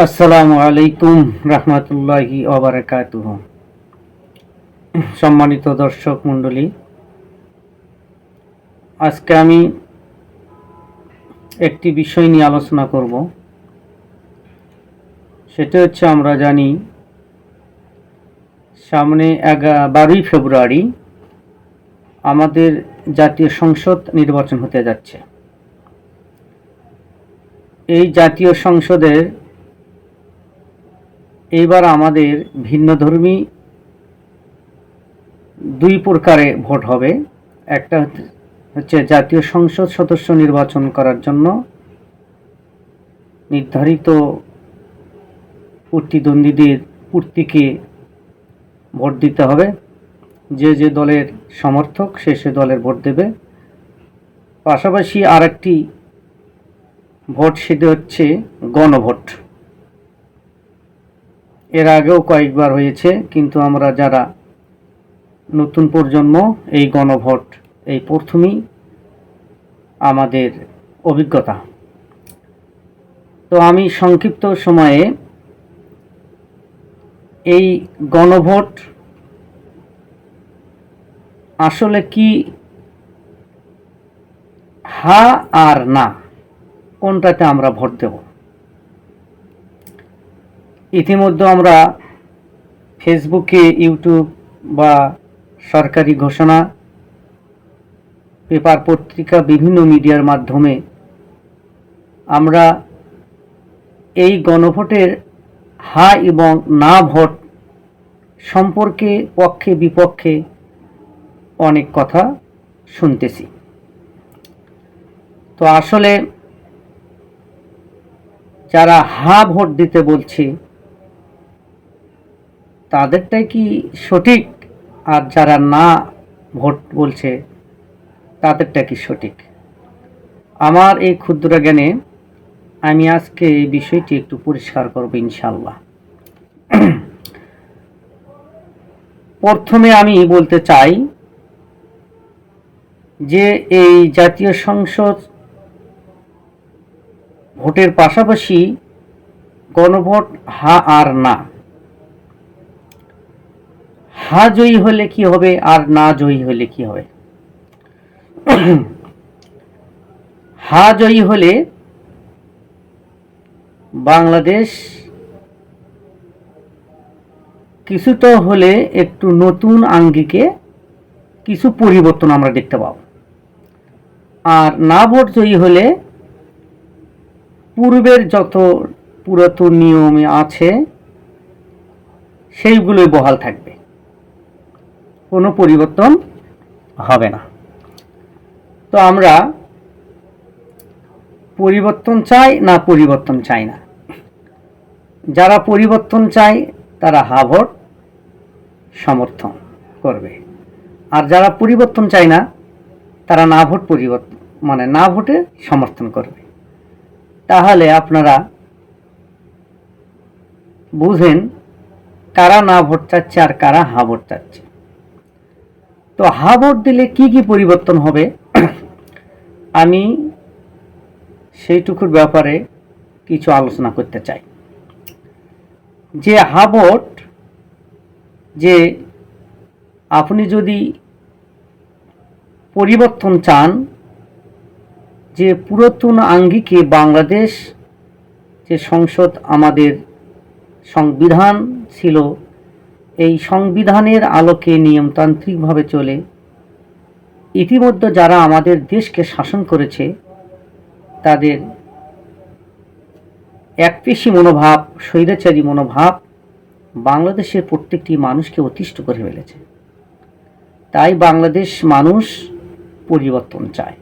আসসালামু আলাইকুম রহমতুল্লাহি ওয়া বারাকাতুহু। সম্মানিত দর্শক মণ্ডলী, আজকে আমি একটি বিষয় নিয়ে আলোচনা করব। সেটা হচ্ছে, আমরা জানি সামনে 12ই ফেব্রুয়ারি আমাদের জাতীয় সংসদ নির্বাচন হতে যাচ্ছে। এই জাতীয় সংসদের এইবার আমাদের ভিন্নধর্মী দুই প্রকারে ভোট হবে। একটা হচ্ছে জাতীয় সংসদ সদস্য নির্বাচন করার জন্য নির্ধারিত প্রতিদ্বন্দ্বীদের প্রতীকে ভোট দিতে হবে। যে যে দলের সমর্থক সে দলের ভোট দেবে। পাশাপাশি আরেকটি ভোট, সেটা হচ্ছে গণভোট। এর আগেও কয়েকবার হয়েছে, কিন্তু আমরা যারা নতুন প্রজন্ম, এই গণভোট এই প্রথমেই আমাদের অভিজ্ঞতা। তো আমি সংক্ষিপ্ত সময়ে এই গণভোট আসলে কি, হা আর না, কোনটাতে আমরা ভোট দেব। ইতিমধ্যে আমরা ফেসবুকে, ইউটিউব বা সরকারি ঘোষণা, পেপার, পত্রিকা, বিভিন্ন মিডিয়ার মাধ্যমে আমরা এই গণভোটের হা এবং না ভোট সম্পর্কে পক্ষে বিপক্ষে অনেক কথা শুনতেছি। তো আসলে যারা হা ভোট দিতে বলছে তাদেরটাই কি সঠিক, আর যারা না ভোট বলছে তাদেরটা কি সঠিক? আমার এই ক্ষুদ্র জ্ঞানে আমি আজকে এই বিষয়টি একটু পরিষ্কার করব ইনশাআল্লাহ। প্রথমে আমি বলতে চাই যে এই জাতীয় সংসদ ভোটের পাশাপাশি গণভোট হা আর না। হা জয়ী হলে কি হবে আর না জয়ী হলে কি হবে? হা জয়ী হলে বাংলাদেশ কিছুটা হলে একটু নতুন আঙ্গিকে কিছু পরিবর্তন আমরা দেখতে পাব। আর না ভোট জয়ী হলে পূর্বের যত পুরাতন নিয়মে আছে সেইগুলোই বহাল থাকবে, কোনো পরিবর্তন হবে না। তো আমরা পরিবর্তন চাই না পরিবর্তন চাই না? যারা পরিবর্তন চায় তারা হা ভোট সমর্থন করবে, আর যারা পরিবর্তন চায় না তারা না ভোট পরিবর্তন না ভোটে সমর্থন করবে। তাহলে আপনারা বুঝেন কারা না ভোট চাচ্ছে আর কারা হা ভোট চাচ্ছে। তো হা ভোট দিলে কি কি পরিবর্তন হবে আমি সেইটুকুর ব্যাপারে কিছু আলোচনা করতে চাই। যে হা ভোট, যে আপনি যদি পরিবর্তন চান, যে পুরাতন আঙ্গিকে বাংলাদেশ, যে সংসদ আমাদের সংবিধান ছিল, এই সংবিধানের আলোকে নিয়মতান্ত্রিকভাবে চলে। ইতিমধ্যে যারা আমাদের দেশকে শাসন করেছে তাদের একপেশী মনোভাব, স্বৈরাচারী মনোভাব বাংলাদেশের প্রত্যেকটি মানুষকে অতিষ্ঠ করে ফেলেছে। তাই বাংলাদেশ মানুষ পরিবর্তন চায়।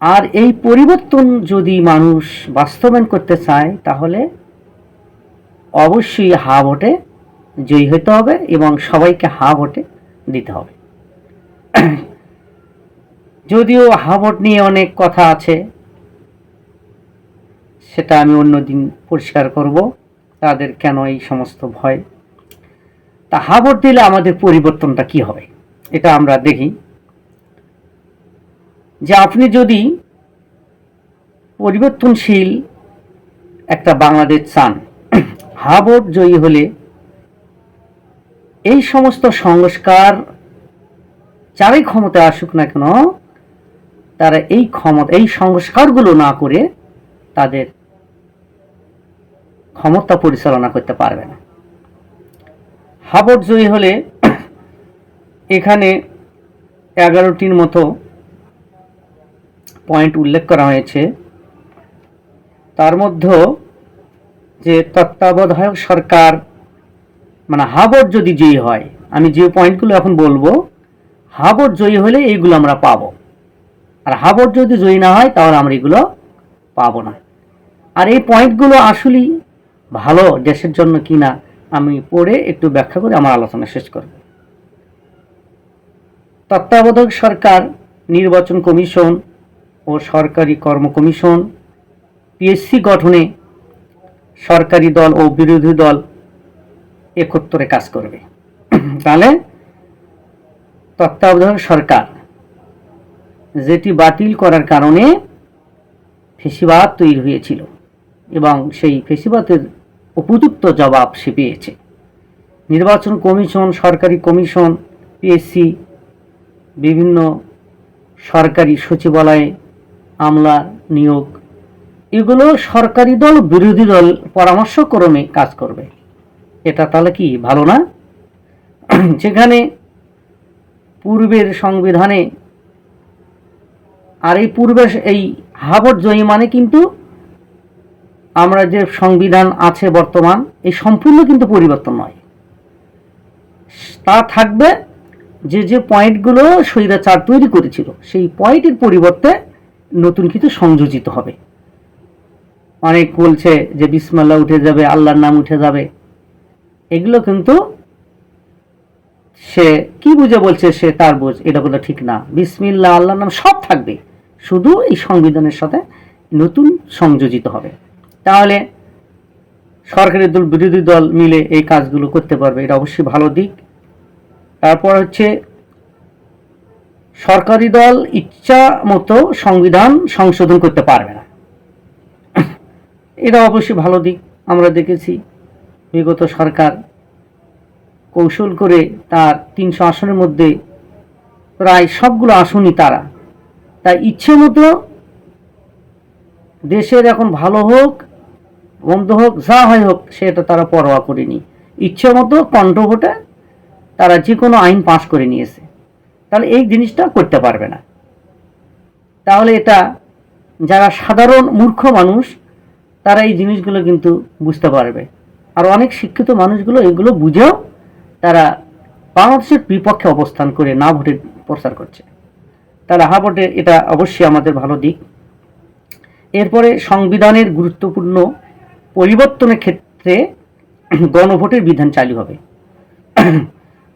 আর এই পরিবর্তন যদি মানুষ বাস্তবায়ন করতে চায় তাহলে অবশ্যই হা ভোটে জয়ী হতে হবে এবং সবাইকে হা ভোটে দিতে হবে। যদিও হা ভোট নিয়ে অনেক কথা আছে, সেটা আমি অন্যদিন পরিষ্কার করব, তাদের কেন এই সমস্ত ভয়। তা হা ভোট দিলে আমাদের পরিবর্তনটা কি হবে এটা আমরা দেখি। যে আপনি যদি পরিবর্তনশীল একটা বাংলাদেশ চান। হা ভোট জয়ী হলে এই সমস্ত সংস্কার যারাই ক্ষমতায় আসুক না কেন, তারা এই সংস্কারগুলো না করে তাদের ক্ষমতা পরিচালনা করতে পারবে না। হা ভোট জয়ী হলে এখানে 11টির মতো পয়েন্ট উল্লেখ করা হয়েছে। তার মধ্যে যে তত্ত্বাবধায়ক সরকার মানে হা ভোট যদি জয়ী হয়, আমি যে পয়েন্টগুলো এখন বলবো, হা ভোট জয়ী হলে এইগুলো আমরা পাবো, আর হা ভোট যদি জয়ী না হয় তাহলে আমরা এগুলো পাবো না। আর এই পয়েন্টগুলো আসলেই ভালো দেশের জন্য কিনা আমি পড়ে একটু ব্যাখ্যা করে আমার আলোচনা শেষ করব। তত্ত্বাবধায়ক সরকার, নির্বাচন কমিশন ও সরকারি কর্ম কমিশন, পিএসসি গঠনে সরকারি দল ও বিরোধী দল একত্রে কাজ করবে। তাহলে তত্ত্বাবধায়ক সরকার যেটি বাতিল করার কারণে ফেসিবাদ তৈরি হয়েছিল এবং সেই ফেসিবাদের উপযুক্ত জবাব সে পেয়েছে। নির্বাচন কমিশন, সরকারি কমিশন, পিএসসি, বিভিন্ন সরকারি সচিবালয়ে আমলা নিয়োগ, এগুলো সরকারি দল বিরোধী দল পরামর্শক্রমে কাজ করবে। এটা তাহলে কি ভালো না? যেখানে পূর্বের সংবিধানে, আর এই পূর্বের এই হা ভোট জয়ী মানে কিন্তু আমরা যে সংবিধান আছে বর্তমান, এই সম্পূর্ণ কিন্তু পরিবর্তন নয়। তা থাকবে যে পয়েন্টগুলো স্বৈরাচার তৈরি করেছিল সেই পয়েন্টের পরিবর্তে নতুন কিছু সংযোজিত হবে। অনেক বলছে যে বিসমিল্লাহ উঠে যাবে, আল্লাহর নাম উঠে যাবে, এগুলো কিন্তু সে কি বুঝে বলছে, সে তার বুঝ, এটা বলে ঠিক না। বিসমিল্লাহ, আল্লাহর নাম সব থাকবে, শুধু এই সংবিধানের সাথে নতুন সংযোজিত হবে। তাহলে সরকারি দল বিরোধী দল মিলে এই কাজগুলো করতে পারবে, এটা অবশ্যই ভালো দিক। তারপর হচ্ছে সরকারি দল ইচ্ছা মতো সংবিধান সংশোধন করতে পারবে না, এটা অবশ্যই ভালো দিক। আমরা দেখেছি বিগত সরকার কৌশল করে তার 300 আসনের মধ্যে প্রায় সবগুলো আসনই তাই ইচ্ছে মতো দেশের এখন ভালো হোক বন্ধ হোক যা হয় হোক সেটা তারা পরোয়া করেনি, ইচ্ছে মতো কণ্ঠভোটে তারা যে কোনো আইন পাশ করে নিয়েছে। তাহলে এই জিনিসটা করতে পারবে না। তাহলে এটা যারা সাধারণ মূর্খ মানুষ তারা এই জিনিসগুলো কিন্তু বুঝতে পারবে, আর অনেক শিক্ষিত মানুষগুলো এগুলো বুঝেও তারা বাংলাদেশের বিপক্ষে অবস্থান করে না ভোটের প্রচার করছে। তাহলে হা ভোটে এটা অবশ্যই আমাদের ভালো দিক। এরপরে সংবিধানের গুরুত্বপূর্ণ পরিবর্তনের ক্ষেত্রে গণভোটের বিধান চালু হবে।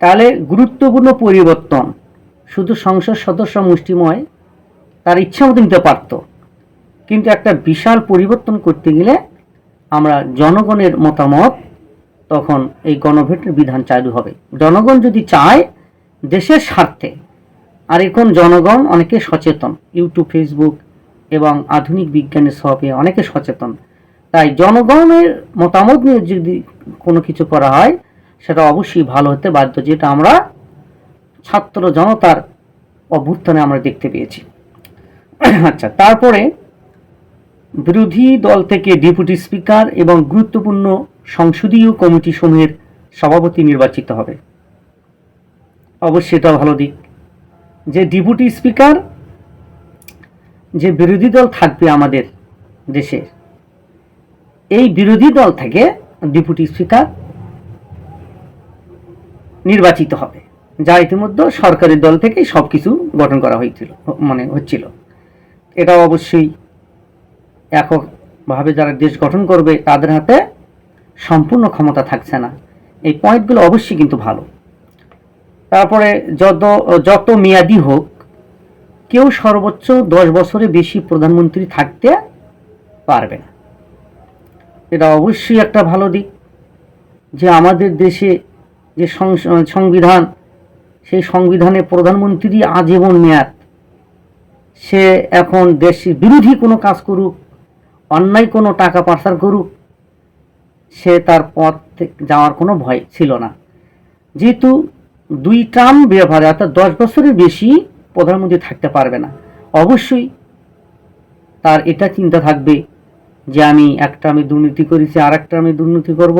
তাহলে গুরুত্বপূর্ণ পরিবর্তন শুধু সংসদ সদস্য মুষ্টিময় তার ইচ্ছা মতো নিতে পারত, কিন্তু একটা বিশাল পরিবর্তন করতে গেলে আমরা জনগণের মতামত, তখন এই গণভোটের বিধান চালু হবে। জনগণ যদি চায় দেশের স্বার্থে, আর এখন জনগণ অনেকে সচেতন, ইউটিউব, ফেসবুক এবং আধুনিক বিজ্ঞানের সবে অনেকে সচেতন, তাই জনগণের মতামত নিয়ে যদি কোনো কিছু করা হয় সেটা অবশ্যই ভালো হতে বাধ্য, যেটা আমরা ছাত্র জনতার অভ্যুত্থানে আমরা দেখতে পেয়েছি। আচ্ছা, তারপরে বিরোধী দল থেকে ডেপুটি স্পিকার এবং গুরুত্বপূর্ণ সংসদীয় কমিটি সমূহের সভাপতি নির্বাচিত হবে। অবশ্যই এটা ভালো দিক যে ডেপুটি স্পিকার, যে বিরোধী দল থাকবে আমাদের দেশে, এই বিরোধী দল থেকে ডেপুটি স্পিকার নির্বাচিত হবে, যা ইতিমধ্যে সরকারি দল থেকে সবকিছু গঠন করা হচ্ছিল। এটা অবশ্যই এককভাবে যারা দেশ গঠন করবে তাদের হাতে সম্পূর্ণ ক্ষমতা থাকছে না। এই পয়েন্টগুলো অবশ্যই কিন্তু ভালো। তারপরে যত মেয়াদি হোক, কেউ সর্বোচ্চ 10 বছরের বেশি প্রধানমন্ত্রী থাকতে পারবে না। এটা অবশ্যই একটা ভালো দিক যে আমাদের দেশে যে সংবিধান, সেই সংবিধানে প্রধানমন্ত্রী আজীবন মেয়াদ, সে এখন দেশের বিরোধী কোনো কাজ করুক অন্যায় কোনো টাকা পাচার করুক, সে তার পথ থেকে যাওয়ার কোনো ভয় ছিল না। যেহেতু 2 টার্ম ব্যবহারে অর্থাৎ 10 বছরের বেশি প্রধানমন্ত্রী থাকতে পারবে না, অবশ্যই তার এটা চিন্তা থাকবে যে আমি একটা আমি দুর্নীতি করেছি, আর একটা আমি দুর্নীতি করব,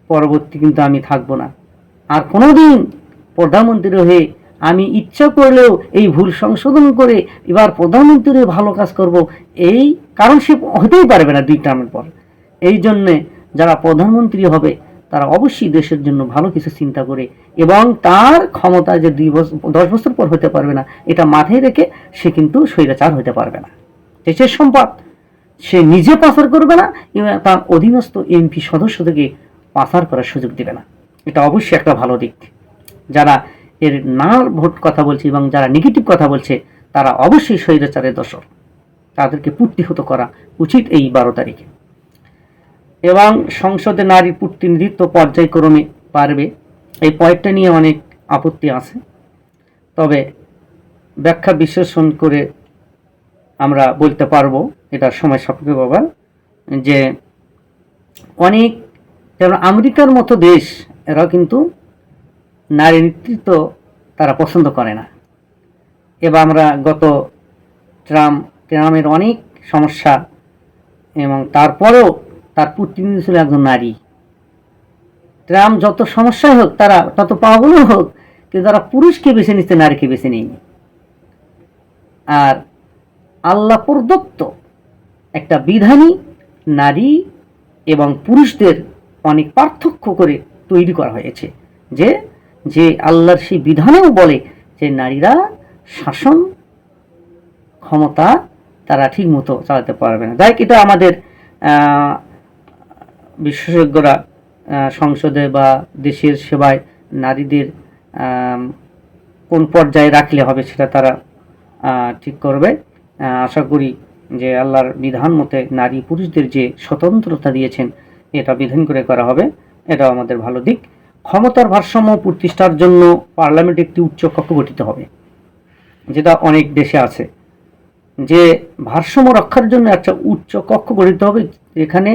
পরবর্তী কিন্তু আমি থাকবো না। আর কোনোদিন প্রধানমন্ত্রী হয়ে আমি ইচ্ছা করলেও এই ভুল সংশোধন করে এবার প্রধানমন্ত্রী ভালো কাজ করব, এই কারণ সে হতেই পারবে না 2 টার্মের পর। এই জন্যে যারা প্রধানমন্ত্রী হবে তারা অবশ্যই দেশের জন্য ভালো কিছু চিন্তা করে, এবং তার ক্ষমতা যে 10 বছর পর হতে পারবে না এটা মাথায় রেখে সে কিন্তু স্বৈরাচার হতে পারবে না। দেশের সম্পদ সে নিজে পাচার করবে না এবং তার অধীনস্থ এমপি সদস্যদেরকে পাচার করার সুযোগ দেবে না। এটা অবশ্যই একটা ভালো দিক। যারা এর না ভোট কথা বলছে এবং যারা নেগেটিভ কথা বলছে তারা অবশ্যই স্বৈরাচারের দোষর, তাদেরকে প্রতিহত করা উচিত এই 12 তারিখে। এবং সংসদে নারী প্রতিনিধিত্ব পর্যায়ক্রমে পারবে, এই পয়েন্টটা নিয়ে অনেক আপত্তি আছে, তবে ব্যাখ্যা বিশ্লেষণ করে আমরা বলতে পারবো, এটা সময় সাপেক্ষ ব্যাপার, যে অনেক, যেমন আমেরিকার মতো দেশ, এরাও কিন্তু নারী নেতৃত্ব তারা পছন্দ করে না। এবার আমরা গত ট্রাম্পের অনেক সমস্যা, এবং তারপরেও তার প্রতিনিধি ছিল একজন নারী। ট্রাম্প যত সমস্যাই হোক, তারা তত পাওয়াগুলো হোক, কিন্তু তারা পুরুষকে বেছে নিচ্ছে, নারীকে বেছে নেয়নি। আর আল্লাহ প্রদত্ত একটা বিধানই নারী এবং পুরুষদের অনেক পার্থক্য করে তৈরি করা হয়েছে, যে যে আল্লাহর সেই বিধানেও বলে যে নারীরা শাসন ক্ষমতা তারা ঠিক মতো চালাতে পারবে না। দেখ, এটা আমাদের বিশেষজ্ঞরা সংসদে বা দেশের সেবায় নারীদের কোন পর্যায়ে রাখলে হবে সেটা তারা ঠিক করবে। আশা করি যে আল্লাহর বিধান মতে নারী পুরুষদের যে স্বতন্ত্রতা দিয়েছেন এটা বিধান করে করা হবে, এটাও আমাদের ভালো দিক। ক্ষমতার ভারসাম্য প্রতিষ্ঠার জন্য পার্লামেন্টে একটি উচ্চ কক্ষ গঠিত হবে, যেটা অনেক দেশে আছে, যে ভারসাম্য রক্ষার জন্য একটা উচ্চ কক্ষ গঠিত হবে, এখানে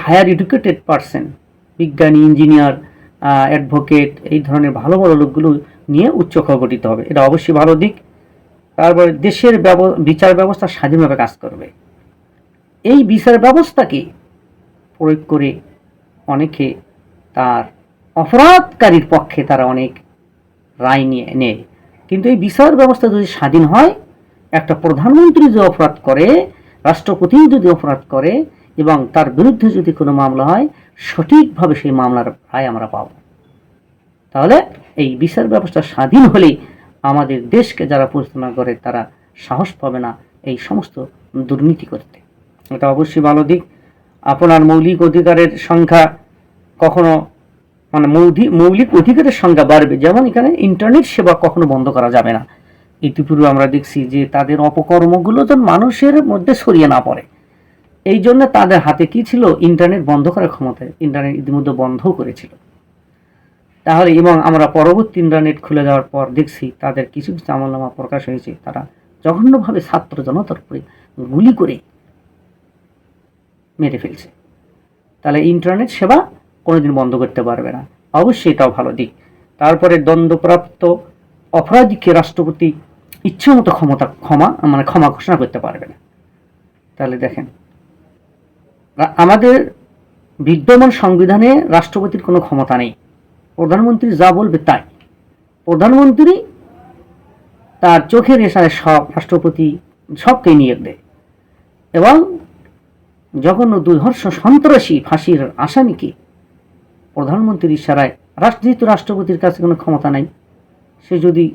হায়ার এডুকেটেড পার্সন, বিজ্ঞানী, ইঞ্জিনিয়ার, অ্যাডভোকেট, এই ধরনের ভালো ভালো লোকগুলো নিয়ে উচ্চ কক্ষ গঠিত হবে, এটা অবশ্যই ভালো দিক। তারপরে দেশের বিচার ব্যবস্থা স্বাধীনভাবে কাজ করবে। এই বিচার ব্যবস্থাকে প্রয়োগ করে অনেকে তার অপরাধকারীর পক্ষে তারা অনেক রায় নিয়ে নেয়, কিন্তু এই বিচার ব্যবস্থা যদি স্বাধীন হয়, একটা প্রধানমন্ত্রী যদি অপরাধ করে, রাষ্ট্রপতি যদি অপরাধ করে এবং তার বিরুদ্ধে যদি কোনো মামলা হয়, সঠিকভাবে সেই মামলার রায় আমরা পাব। তাহলে এই বিচার ব্যবস্থা স্বাধীন হলেই আমাদের দেশকে যারা পরিচালনা করে তারা সাহস পাবে না এই সমস্ত দুর্নীতি করতে। এটা অবশ্যই ভালো দিক। আপনার মৌলিক অধিকারের সংখ্যা কখনো মৌলিক অধিকারের সংখ্যা বাড়বে, যেমন এখানে ইন্টারনেট সেবা কখনো বন্ধ করা যাবে না। ইতিপূর্বে আমরা দেখছি যে তাদের অপকর্মগুলো যেন মানুষের মধ্যে ছড়িয়ে না পড়ে, এই জন্য তাদের হাতে কি ছিল, ইন্টারনেট বন্ধ করার ক্ষমতা। ইন্টারনেট ইতিমধ্যে বন্ধও করেছিল। তাহলে এবং আমরা পরবর্তী ইন্টারনেট খুলে যাওয়ার পর দেখছি তাদের কিছু কিছু আমলনামা প্রকাশ হয়েছে, তারা জঘন্যভাবে ছাত্র জনতার উপরে গুলি করে মেরে ফেলছে। তাহলে ইন্টারনেট সেবা কোনোদিন বন্ধ করতে পারবে না, অবশ্যই এটাও ভালো দিক। তারপরে দ্বন্দ্বপ্রাপ্ত অপরাধীকে রাষ্ট্রপতি ইচ্ছামতো ক্ষমা ঘোষণা করতে পারবে না। তাহলে দেখেন, আমাদের বিদ্যমান সংবিধানে রাষ্ট্রপতির কোনো ক্ষমতা নেই, প্রধানমন্ত্রী যা বলবে তাই। প্রধানমন্ত্রী তার চোখের ইশারায় সব রাষ্ট্রপতি সবকে নিয়োগ দেয়, এবং জঘন্য দুর্ধর্ষ সন্ত্রাসী ফাঁসির আসামিকে প্রধানমন্ত্রীর ইশারায়, যেহেতু রাষ্ট্রপতির কাছে কোনো ক্ষমতা নাই, সে যদি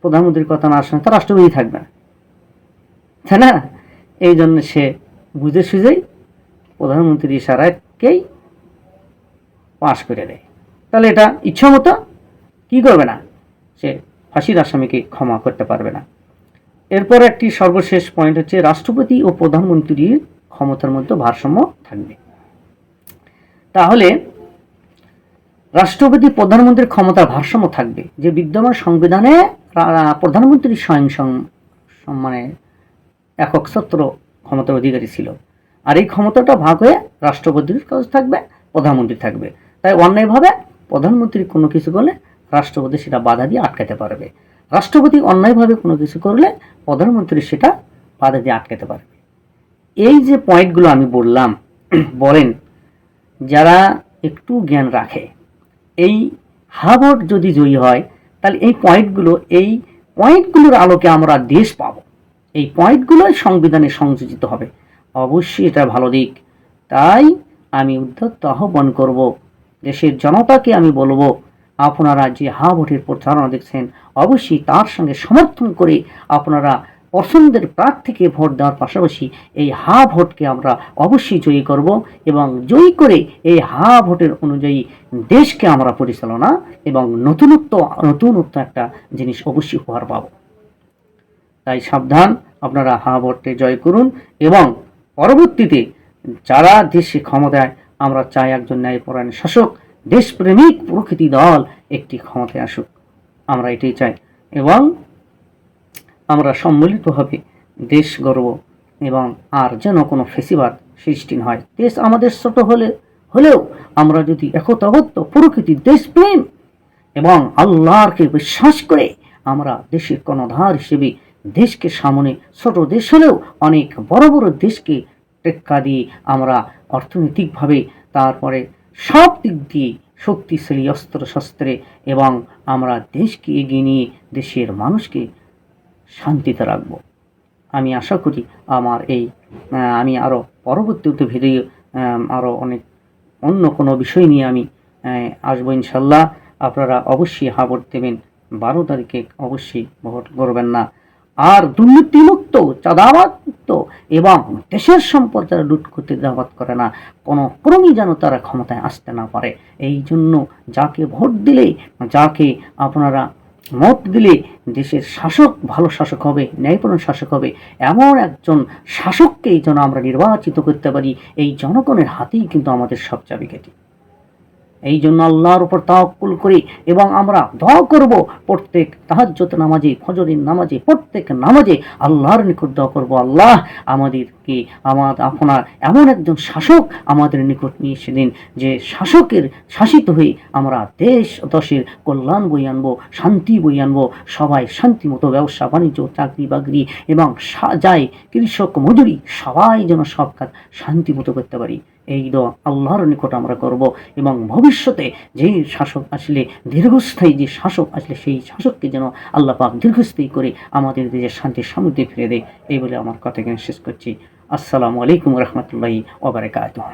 প্রধানমন্ত্রীর কথা না শোনে তার রাষ্ট্রপতি থাকবে না, তাই না? এই জন্য সে বুঝে সুঝেই প্রধানমন্ত্রীর ইশারাকেই পাশ করে দেয়। তাহলে এটা ইচ্ছামতো কি করবে না, সে ফাঁসির আসামিকে ক্ষমা করতে পারবে না। এরপর একটি সর্বশেষ পয়েন্ট হচ্ছে রাষ্ট্রপতি ও প্রধানমন্ত্রীর ক্ষমতার মধ্যে ভারসাম্য থাকবে। তাহলে রাষ্ট্রপতি প্রধানমন্ত্রীর ক্ষমতার ভারসাম্য থাকবে, যে বিদ্যমান সংবিধানে প্রধানমন্ত্রী স্বয়ং মানে একক ছত্র ক্ষমতার অধিকারী ছিল। আর এই ক্ষমতাটা ভাগ হয়ে রাষ্ট্রপতির কাছে থাকবে, প্রধানমন্ত্রী থাকবে। তাই অন্যায়ভাবে প্রধানমন্ত্রী কোনো কিছু করলে রাষ্ট্রপতি সেটা বাধা দিয়ে আটকাতে পারবে, রাষ্ট্রপতি অন্যায়ভাবে কোনো কিছু করলে প্রধানমন্ত্রী সেটা বাধা দিয়ে আটকাতে পারবে। এই যে পয়েন্টগুলো আমি বললাম, বলেন যারা একটু জ্ঞান রাখে, এই হা ভোট যদি জয়ী হয় তাহলে এই পয়েন্টগুলোর আলোকে আমরা দেশ পাব। এই পয়েন্টগুলোই সংবিধানে সংযোজিত হবে, অবশ্যই এটা ভালো দিক। তাই আমি উদ্ধত্ত আহ্বান করব, দেশের জনতাকে আমি বলবো, আপনারা যে হা ভোটের প্রচারণা দেখছেন অবশ্যই তার সঙ্গে সমর্থন করে আপনারা পছন্দের প্রার্থীকে ভোট দেওয়ার পাশাপাশি এই হা ভোটকে আমরা অবশ্যই জয়ী করব, এবং জয়ী করে এই হা ভোটের অনুযায়ী দেশকে আমরা পরিচালনা এবং নতুনত্ব একটা জিনিস অবশ্যই উপহার পাব। তাই সাবধান, আপনারা হা ভোটে জয় করুন, এবং পরবর্তীতে যারা দেশে ক্ষমতায়, আমরা চাই একজন ন্যায়পরায়ণ শাসক, দেশপ্রেমিক প্রকৃতি দল একটি ক্ষমতায় আসুক, আমরা এটাই চাই। এবং আমরা সম্মিলিতভাবে দেশ গড়ব, এবং আর যেন কোনো ফেসিবাদ সৃষ্টি হয়। দেশ আমাদের ছোট হলেও আমরা যদি একতাবদ্ধ প্রকৃতি, দেশপ্রেম এবং আল্লাহকে বিশ্বাস করে আমরা দেশের কর্ণধার হিসেবে দেশকে সামনে, ছোট দেশ হলেও অনেক বড় বড় দেশকে টেক্কা দিয়ে আমরা অর্থনৈতিকভাবে, তারপরে সব দিক দিয়ে শক্তিশালী অস্ত্র শস্ত্রে, এবং আমরা দেশকে এগিয়ে নিয়ে দেশের মানুষকে শান্তিতে রাখব। আমি আশা করি আমি আরও পরবর্তীতে ভিডিও আরও অনেক অন্য কোনো বিষয় নিয়ে আমি আসবো ইনশাল্লাহ। আপনারা অবশ্যই হা ভোট দেবেন, 12 তারিখে অবশ্যই ভোট করবেন না। আর দুর্নীতিমুক্ত, চাঁদাবাদমুক্ত এবং দেশের সম্পদ যারা লুট করতে দাবাত করে না, কোনো ক্রমেই যেন তারা ক্ষমতায় আসতে না পারে। এই জন্য যাকে ভোট দিলে, যাকে আপনারা মত দিলে দেশের শাসক ভালো শাসক হবে, ন্যায়পরায়ণ শাসক হবে, এমন একজন শাসককেই যেন আমরা নির্বাচিত করতে পারি। এই জনগণের হাতেই কিন্তু আমাদের সব চাবিকাঠি। এই জন্য আল্লাহর উপর তাওয়াক্কুল করি, এবং আমরা দোয়া করব প্রত্যেক তাহাজ্জুদ নামাজে, ফজরের নামাজে, প্রত্যেক নামাজে আল্লাহর নিকট দোয়া করব, আল্লাহ আমাদেরকে আপনার এমন একজন শাসক আমাদের নিকট নিয়ে এসে দিন, যে শাসকের শাসিত হয়ে আমরা দেশের কল্যাণ বই আনবো, শান্তি বই আনবো, সবাই শান্তি মতো ব্যবসা বাণিজ্য, চাকরি বাকরি এবং যাই কৃষক মজুরি, সবাই যেন সব কাজ শান্তি মতো করতে পারি। এই দোয়া আল্লাহর নিকট আমরা করব, এবং ভবিষ্যতে যেই শাসক আসলে, দীর্ঘস্থায়ী যে শাসক আসলে, সেই শাসককে যেন আল্লাহ পাক দীর্ঘস্থায়ী করে আমাদের দেশের শান্তি সমৃদ্ধি ফিরে দেয়। এই বলে আমার কথা শেষ করছি। আসসালামু আলাইকুম রহমতুল্লাহি ওয়া বারাকাতুহু।